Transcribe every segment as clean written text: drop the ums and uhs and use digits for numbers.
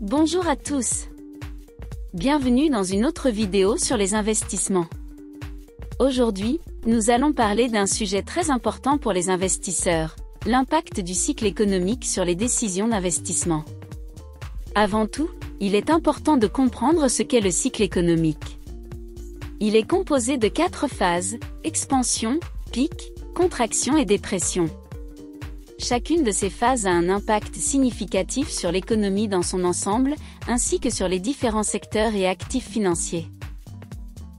Bonjour à tous. Bienvenue dans une autre vidéo sur les investissements. Aujourd'hui, nous allons parler d'un sujet très important pour les investisseurs, l'impact du cycle économique sur les décisions d'investissement. Avant tout, il est important de comprendre ce qu'est le cycle économique. Il est composé de 4 phases, expansion, pic, contraction et dépression. Chacune de ces phases a un impact significatif sur l'économie dans son ensemble, ainsi que sur les différents secteurs et actifs financiers.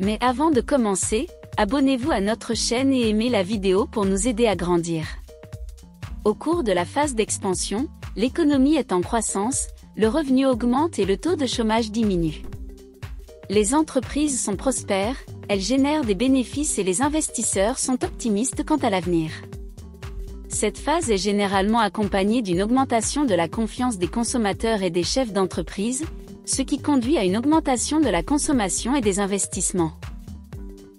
Mais avant de commencer, abonnez-vous à notre chaîne et aimez la vidéo pour nous aider à grandir. Au cours de la phase d'expansion, l'économie est en croissance, le revenu augmente et le taux de chômage diminue. Les entreprises sont prospères, elles génèrent des bénéfices et les investisseurs sont optimistes quant à l'avenir. Cette phase est généralement accompagnée d'une augmentation de la confiance des consommateurs et des chefs d'entreprise, ce qui conduit à une augmentation de la consommation et des investissements.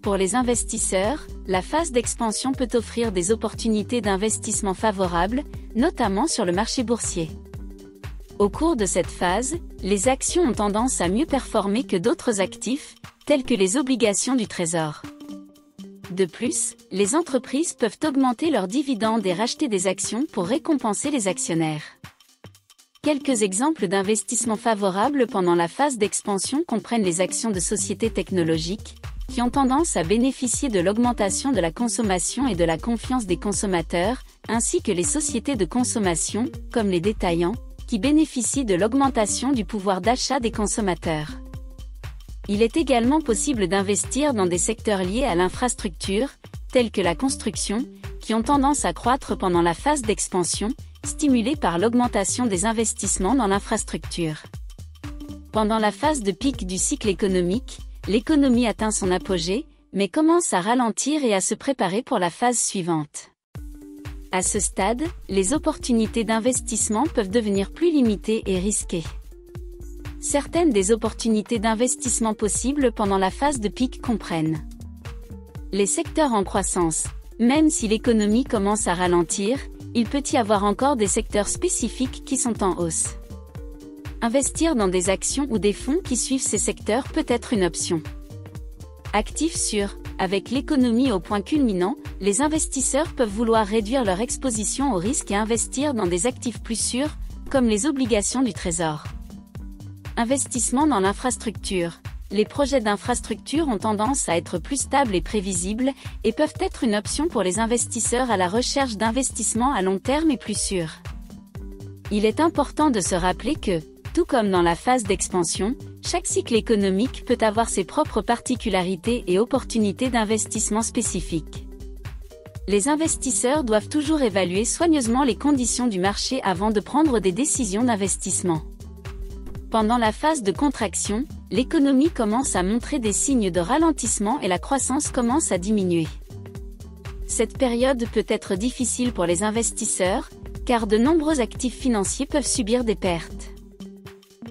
Pour les investisseurs, la phase d'expansion peut offrir des opportunités d'investissement favorables, notamment sur le marché boursier. Au cours de cette phase, les actions ont tendance à mieux performer que d'autres actifs, tels que les obligations du Trésor. De plus, les entreprises peuvent augmenter leurs dividendes et racheter des actions pour récompenser les actionnaires. Quelques exemples d'investissements favorables pendant la phase d'expansion comprennent les actions de sociétés technologiques, qui ont tendance à bénéficier de l'augmentation de la consommation et de la confiance des consommateurs, ainsi que les sociétés de consommation, comme les détaillants, qui bénéficient de l'augmentation du pouvoir d'achat des consommateurs. Il est également possible d'investir dans des secteurs liés à l'infrastructure, tels que la construction, qui ont tendance à croître pendant la phase d'expansion, stimulée par l'augmentation des investissements dans l'infrastructure. Pendant la phase de pic du cycle économique, l'économie atteint son apogée, mais commence à ralentir et à se préparer pour la phase suivante. À ce stade, les opportunités d'investissement peuvent devenir plus limitées et risquées. Certaines des opportunités d'investissement possibles pendant la phase de pic comprennent les secteurs en croissance. Même si l'économie commence à ralentir, il peut y avoir encore des secteurs spécifiques qui sont en hausse. Investir dans des actions ou des fonds qui suivent ces secteurs peut être une option. Actifs sûrs. Avec l'économie au point culminant, les investisseurs peuvent vouloir réduire leur exposition au risque et investir dans des actifs plus sûrs, comme les obligations du Trésor. Investissement dans l'infrastructure. Les projets d'infrastructure ont tendance à être plus stables et prévisibles, et peuvent être une option pour les investisseurs à la recherche d'investissements à long terme et plus sûrs. Il est important de se rappeler que, tout comme dans la phase d'expansion, chaque cycle économique peut avoir ses propres particularités et opportunités d'investissement spécifiques. Les investisseurs doivent toujours évaluer soigneusement les conditions du marché avant de prendre des décisions d'investissement. Pendant la phase de contraction, l'économie commence à montrer des signes de ralentissement et la croissance commence à diminuer. Cette période peut être difficile pour les investisseurs, car de nombreux actifs financiers peuvent subir des pertes.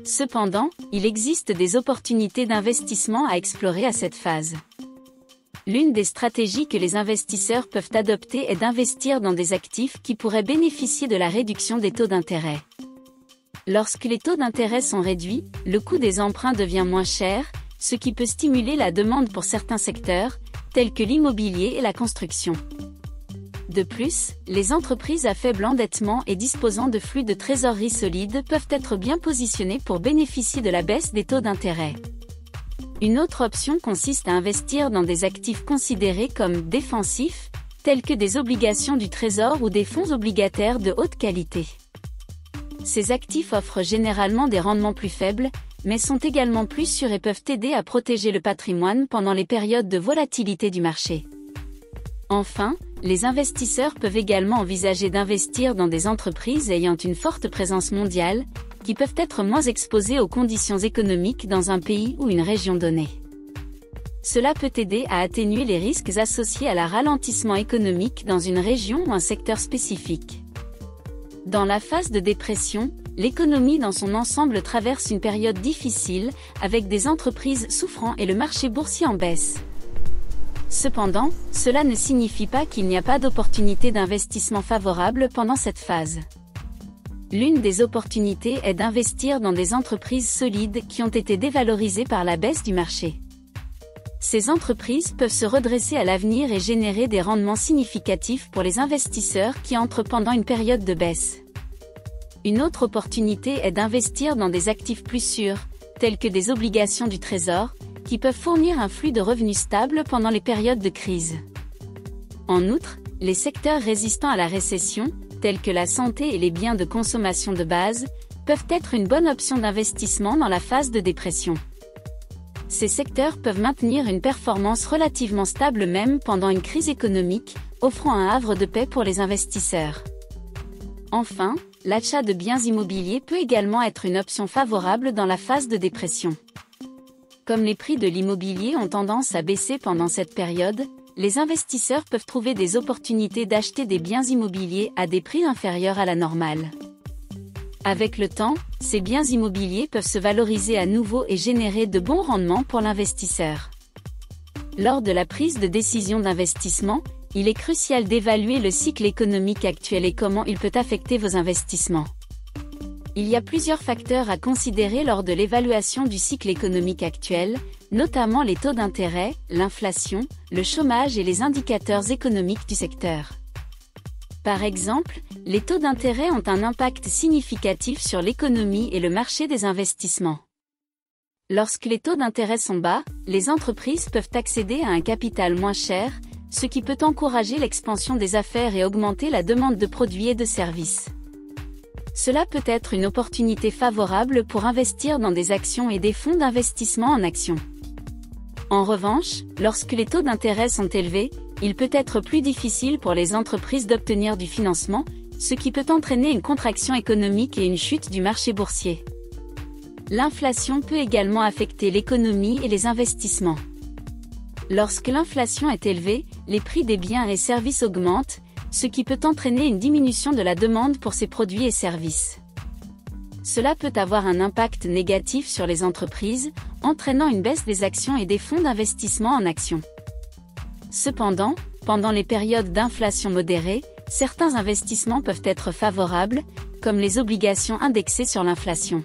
Cependant, il existe des opportunités d'investissement à explorer à cette phase. L'une des stratégies que les investisseurs peuvent adopter est d'investir dans des actifs qui pourraient bénéficier de la réduction des taux d'intérêt. Lorsque les taux d'intérêt sont réduits, le coût des emprunts devient moins cher, ce qui peut stimuler la demande pour certains secteurs, tels que l'immobilier et la construction. De plus, les entreprises à faible endettement et disposant de flux de trésorerie solides peuvent être bien positionnées pour bénéficier de la baisse des taux d'intérêt. Une autre option consiste à investir dans des actifs considérés comme défensifs, tels que des obligations du Trésor ou des fonds obligataires de haute qualité. Ces actifs offrent généralement des rendements plus faibles, mais sont également plus sûrs et peuvent aider à protéger le patrimoine pendant les périodes de volatilité du marché. Enfin, les investisseurs peuvent également envisager d'investir dans des entreprises ayant une forte présence mondiale, qui peuvent être moins exposées aux conditions économiques dans un pays ou une région donnée. Cela peut aider à atténuer les risques associés à la ralentissement économique dans une région ou un secteur spécifique. Dans la phase de dépression, l'économie dans son ensemble traverse une période difficile, avec des entreprises souffrant et le marché boursier en baisse. Cependant, cela ne signifie pas qu'il n'y a pas d'opportunité d'investissement favorable pendant cette phase. L'une des opportunités est d'investir dans des entreprises solides qui ont été dévalorisées par la baisse du marché. Ces entreprises peuvent se redresser à l'avenir et générer des rendements significatifs pour les investisseurs qui entrent pendant une période de baisse. Une autre opportunité est d'investir dans des actifs plus sûrs, tels que des obligations du Trésor, qui peuvent fournir un flux de revenus stable pendant les périodes de crise. En outre, les secteurs résistants à la récession, tels que la santé et les biens de consommation de base, peuvent être une bonne option d'investissement dans la phase de dépression. Ces secteurs peuvent maintenir une performance relativement stable même pendant une crise économique, offrant un havre de paix pour les investisseurs. Enfin, l'achat de biens immobiliers peut également être une option favorable dans la phase de dépression. Comme les prix de l'immobilier ont tendance à baisser pendant cette période, les investisseurs peuvent trouver des opportunités d'acheter des biens immobiliers à des prix inférieurs à la normale. Avec le temps, ces biens immobiliers peuvent se valoriser à nouveau et générer de bons rendements pour l'investisseur. Lors de la prise de décision d'investissement, il est crucial d'évaluer le cycle économique actuel et comment il peut affecter vos investissements. Il y a plusieurs facteurs à considérer lors de l'évaluation du cycle économique actuel, notamment les taux d'intérêt, l'inflation, le chômage et les indicateurs économiques du secteur. Par exemple, les taux d'intérêt ont un impact significatif sur l'économie et le marché des investissements. Lorsque les taux d'intérêt sont bas, les entreprises peuvent accéder à un capital moins cher, ce qui peut encourager l'expansion des affaires et augmenter la demande de produits et de services. Cela peut être une opportunité favorable pour investir dans des actions et des fonds d'investissement en actions. En revanche, lorsque les taux d'intérêt sont élevés, il peut être plus difficile pour les entreprises d'obtenir du financement, ce qui peut entraîner une contraction économique et une chute du marché boursier. L'inflation peut également affecter l'économie et les investissements. Lorsque l'inflation est élevée, les prix des biens et services augmentent, ce qui peut entraîner une diminution de la demande pour ces produits et services. Cela peut avoir un impact négatif sur les entreprises, entraînant une baisse des actions et des fonds d'investissement en actions. Cependant, pendant les périodes d'inflation modérée, certains investissements peuvent être favorables, comme les obligations indexées sur l'inflation.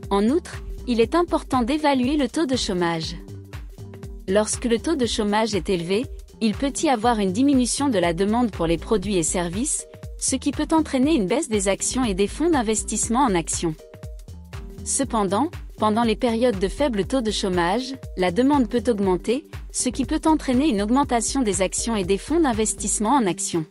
En outre, il est important d'évaluer le taux de chômage. Lorsque le taux de chômage est élevé, il peut y avoir une diminution de la demande pour les produits et services, ce qui peut entraîner une baisse des actions et des fonds d'investissement en actions. Cependant, pendant les périodes de faible taux de chômage, la demande peut augmenter, ce qui peut entraîner une augmentation des actions et des fonds d'investissement en actions.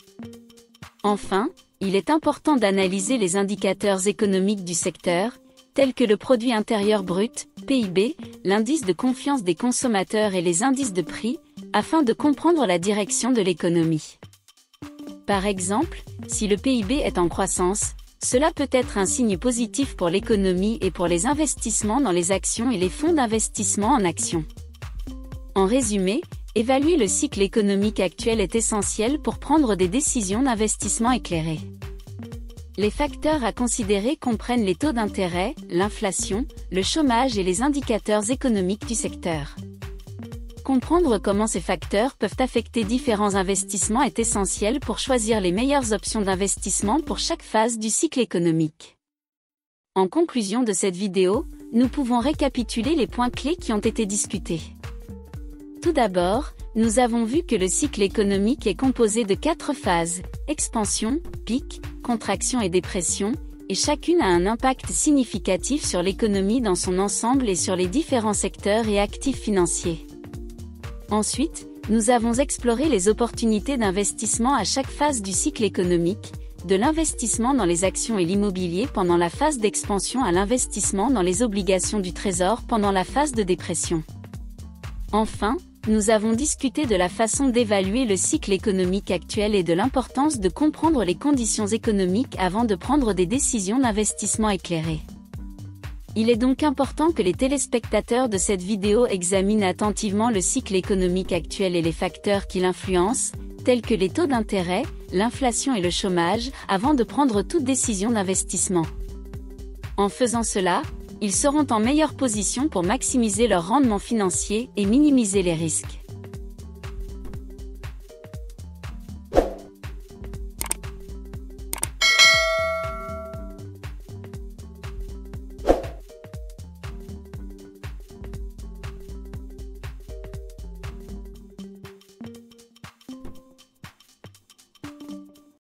Enfin, il est important d'analyser les indicateurs économiques du secteur, tels que le produit intérieur brut, PIB, l'indice de confiance des consommateurs et les indices de prix, afin de comprendre la direction de l'économie. Par exemple, si le PIB est en croissance, cela peut être un signe positif pour l'économie et pour les investissements dans les actions et les fonds d'investissement en actions. En résumé, évaluer le cycle économique actuel est essentiel pour prendre des décisions d'investissement éclairées. Les facteurs à considérer comprennent les taux d'intérêt, l'inflation, le chômage et les indicateurs économiques du secteur. Comprendre comment ces facteurs peuvent affecter différents investissements est essentiel pour choisir les meilleures options d'investissement pour chaque phase du cycle économique. En conclusion de cette vidéo, nous pouvons récapituler les points clés qui ont été discutés. Tout d'abord, nous avons vu que le cycle économique est composé de 4 phases, expansion, pic, contraction et dépression, et chacune a un impact significatif sur l'économie dans son ensemble et sur les différents secteurs et actifs financiers. Ensuite, nous avons exploré les opportunités d'investissement à chaque phase du cycle économique, de l'investissement dans les actions et l'immobilier pendant la phase d'expansion à l'investissement dans les obligations du Trésor pendant la phase de dépression. Enfin, nous avons discuté de la façon d'évaluer le cycle économique actuel et de l'importance de comprendre les conditions économiques avant de prendre des décisions d'investissement éclairées. Il est donc important que les téléspectateurs de cette vidéo examinent attentivement le cycle économique actuel et les facteurs qui l'influencent, tels que les taux d'intérêt, l'inflation et le chômage, avant de prendre toute décision d'investissement. En faisant cela, ils seront en meilleure position pour maximiser leur rendement financier et minimiser les risques.